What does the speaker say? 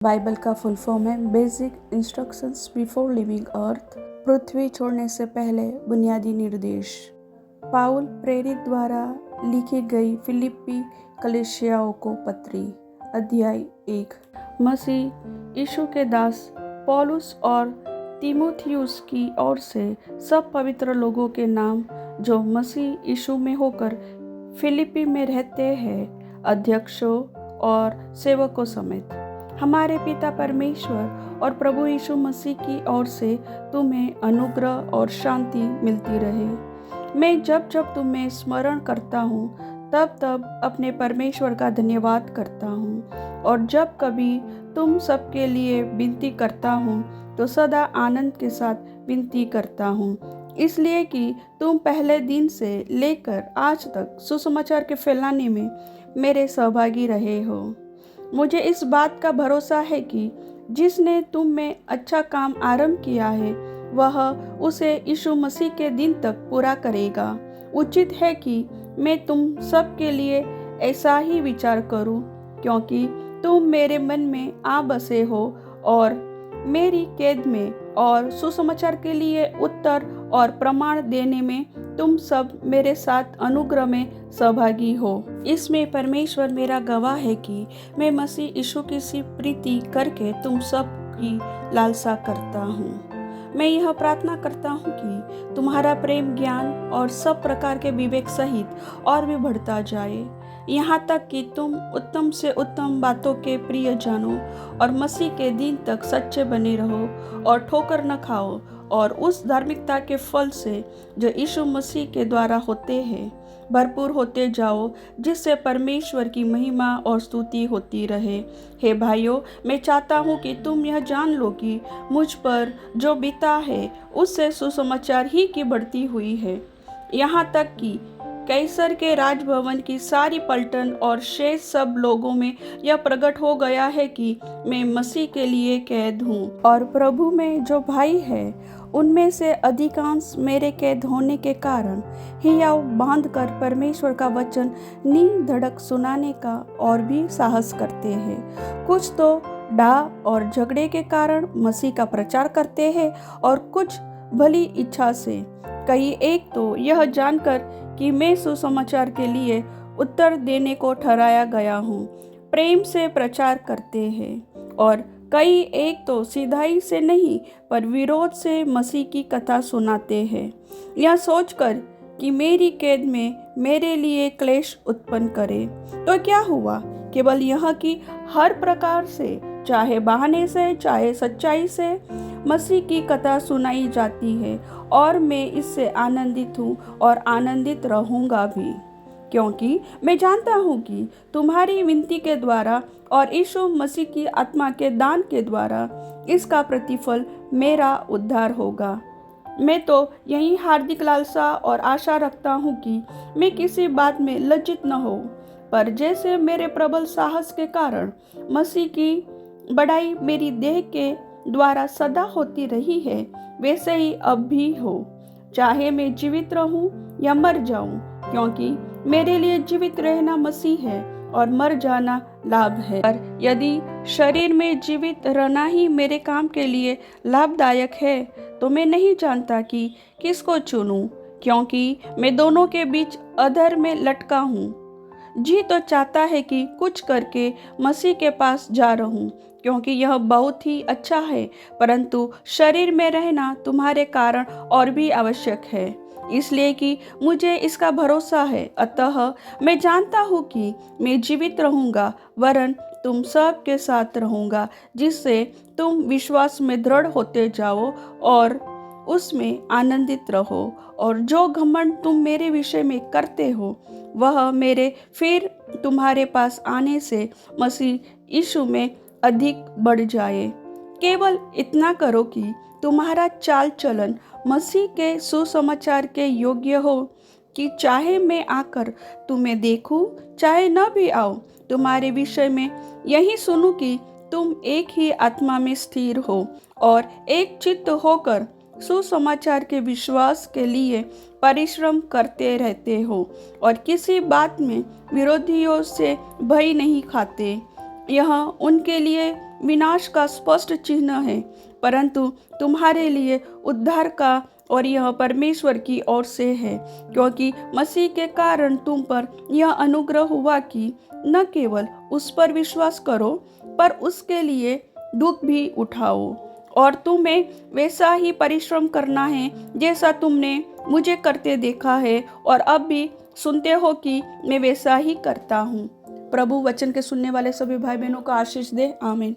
Bible का full form है basic instructions before living अर्थ। पृथ्वी छोड़ने से पहले बुनियादी निर्देश। पाउल प्रेरित द्वारा लिखी गई फिलिप्पी कलीसियाओं को पत्री, अध्याय 1। मसीह यीशु के दास पौलुस और तीमुथियुस की ओर से सब पवित्र लोगों के नाम जो मसीह यीशु में होकर फिलिप्पी में रहते हैं, अध्यक्षों और सेवकों समेत, हमारे पिता परमेश्वर और प्रभु यीशु मसीह की ओर से तुम्हें अनुग्रह और शांति मिलती रहे। मैं जब जब तुम्हें स्मरण करता हूँ तब तब अपने परमेश्वर का धन्यवाद करता हूँ, और जब कभी तुम सबके लिए विनती करता हूँ तो सदा आनंद के साथ विनती करता हूँ, इसलिए कि तुम पहले दिन से लेकर आज तक सुसमाचार के फैलाने में मेरे सहभागी रहे हो। मुझे इस बात का भरोसा है कि जिसने तुम में अच्छा काम आरंभ किया है वह उसे यीशु मसीह के दिन तक पूरा करेगा। उचित है कि मैं तुम सब के लिए ऐसा ही विचार करूं, क्योंकि तुम मेरे मन में आ बसे हो और मेरी कैद में और सुसमाचार के लिए उत्तर और प्रमाण देने में तुम सब मेरे साथ अनुग्रह में सहभागी हो। इसमें परमेश्वर मेरा गवाह है कि मैं मसीह यीशु की सी प्रीति करके तुम सब की लालसा करता हूँ। मैं यह प्रार्थना करता हूँ कि तुम्हारा प्रेम, ज्ञान और सब प्रकार के विवेक सहित और भी बढ़ता जाए, यहाँ तक कि तुम उत्तम से उत्तम बातों के प्रिय जानो और मसीह के दिन तक सच्चे बने रहो और ठोकर न खाओ, और उस धार्मिकता के फल से जो यीशु मसीह के द्वारा होते हैं भरपूर होते जाओ, जिससे परमेश्वर की महिमा और स्तुति होती रहे। हे भाइयों, मैं चाहता हूँ कि तुम यह जान लो कि मुझ पर जो बीता है उससे सुसमाचार ही की बढ़ती हुई है, यहाँ तक कि कैसर के राजभवन की सारी पलटन और शेष सब लोगों में यह प्रकट हो गया है कि मैं मसीह के लिए कैद हूँ, और प्रभु में जो भाई है उनमें से अधिकांश मेरे कैद होने के कारण हियाव बांधकर परमेश्वर का वचन निधड़क सुनाने का और भी साहस करते हैं। कुछ तो डाह और झगड़े के कारण मसीह का प्रचार करते हैं और कुछ भली इच्छा से। कई एक तो यह जानकर कि मैं सुसमाचार के लिए उत्तर देने को ठहराया गया हूँ, प्रेम से प्रचार करते हैं, और कई एक तो सीधाई से नहीं पर विरोध से मसीह की कथा सुनाते हैं, यह सोचकर कि मेरी कैद में मेरे लिए क्लेश उत्पन्न करे। तो क्या हुआ? केवल यह कि हर प्रकार से, चाहे बहाने से चाहे सच्चाई से, मसीह की कथा सुनाई जाती है, और मैं इससे आनंदित हूँ और आनंदित रहूँगा भी, क्योंकि मैं जानता हूँ कि तुम्हारी विनती के द्वारा और यीशु मसीह की आत्मा के दान के द्वारा इसका प्रतिफल मेरा उद्धार होगा। मैं तो यही हार्दिक लालसा और आशा रखता हूँ कि मैं किसी बात में लज्जित न हो, पर जैसे मेरे प्रबल साहस के कारण मसीह की बढ़ाई मेरी देह के द्वारा सदा होती रही है, वैसे ही अब भी हो, चाहे मैं जीवित रहूं या मर जाऊं, क्योंकि मेरे लिए जीवित रहना मसीह है और मर जाना लाभ है। पर यदि शरीर में जीवित रहना ही मेरे काम के लिए लाभदायक है तो मैं नहीं जानता कि किसको चुनूं, क्योंकि मैं दोनों के बीच अधर में लटका हूँ। जी तो चाहता है कि कुछ करके मसीह के पास जा रहूं, क्योंकि यह बहुत ही अच्छा है, परंतु शरीर में रहना तुम्हारे कारण और भी आवश्यक है, इसलिए कि मुझे इसका भरोसा है। अतः मैं जानता हूँ कि मैं जीवित रहूँगा, वरन तुम सब के साथ रहूँगा, जिससे तुम विश्वास में दृढ़ होते जाओ और उसमें आनंदित रहो, और जो घमंड तुम मेरे विषय में करते हो वह मेरे फिर तुम्हारे पास आने से मसीह यीशु में अधिक बढ़ जाए। केवल इतना करो कि तुम्हारा चाल चलन मसीह के सुसमाचार के योग्य हो, कि चाहे मैं आकर तुम्हें देखूं चाहे न भी आऊं, तुम्हारे विषय में यही सुनूं कि तुम एक ही आत्मा में स्थिर हो और एक चित्त होकर सुसमाचार के विश्वास के लिए परिश्रम करते रहते हो, और किसी बात में विरोधियों से भय नहीं खाते। यह उनके लिए विनाश का स्पष्ट चिन्ह है, परंतु तुम्हारे लिए उद्धार का, और यह परमेश्वर की ओर से है, क्योंकि मसीह के कारण तुम पर यह अनुग्रह हुआ कि न केवल उस पर विश्वास करो, पर उसके लिए दुख भी उठाओ। और तुम्हें वैसा ही परिश्रम करना है जैसा तुमने मुझे करते देखा है, और अब भी सुनते हो कि मैं वैसा ही करता हूँ। प्रभु वचन के सुनने वाले सभी भाई बहनों को आशीष दे। आमीन।